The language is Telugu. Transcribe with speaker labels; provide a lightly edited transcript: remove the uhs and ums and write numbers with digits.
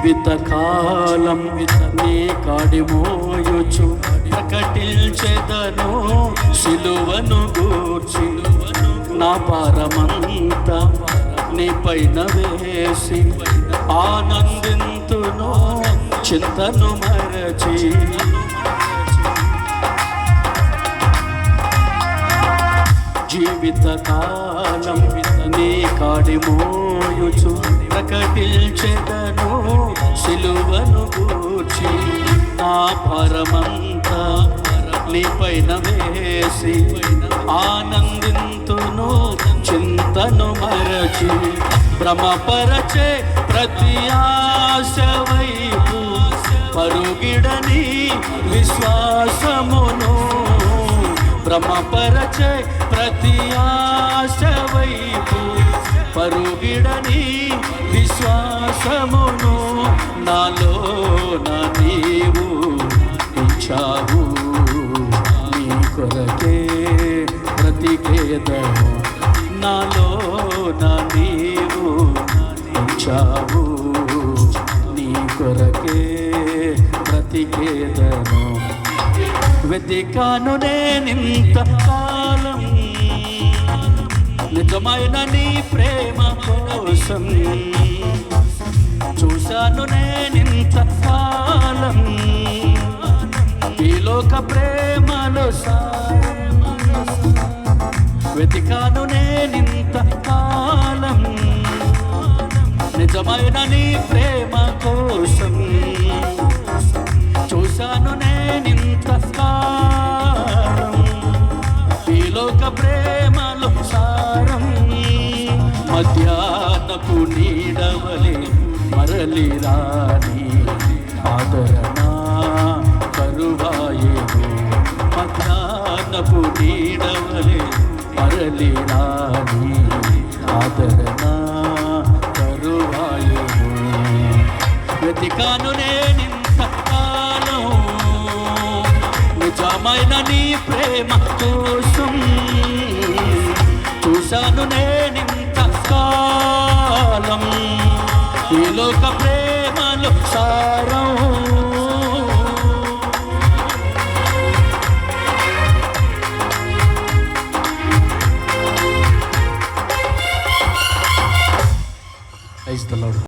Speaker 1: జీవితకాలం నీ కాడి మోయుచు ప్రకటించెదను సిలువను గూర్చి నా భారమంతా నీ పైన వేసి ఆనందింతును చింతను మరచి జీవితకాలం నీ కాడి మోయుచు ప్రకటించెదను సిలువను గూర్చి నా భారమంతా నీ పైన వేసి ఆనందింతును చింతను మరచి భ్రమపరచే ప్రతి ఆశ వైపు పరుగిడని విశ్వాసమును భ్రమపరచే ప్రతి ఆశ వైపు పరుగిడని విశ్వాసమును నాలో నా నీవు ఇచ్చావు నీ కొరకే బ్రతికేదను నాలో నా నీవు ఇచ్చావు నీ కొరకే బ్రతికేదను వెతికాను నేనింత కాలం నిజమైన నీ ప్రేమ కోసం చూశాను నేనింత కాలం ఈ లోక ప్రేమలో వెతికాను నేనింత కాలం నిజమైన నీ ప్రేమ కోసం చూశాను నేనింత కాలం ఈ లోక ప్రేమలో సారం మధ్యాహ్నపు నీడవలే మరలి రాని ఆదరణ కరువాయేను మధ్యాహ్నపు నీడవలే మరలి రాని ఆదరణ కరువాయేను వెతికాను నేనింత కాలం నిజమైన నీ ప్రేమ కోసం చూశాను నేనింత కాలం ఈ లోక ప్రేమలో సారం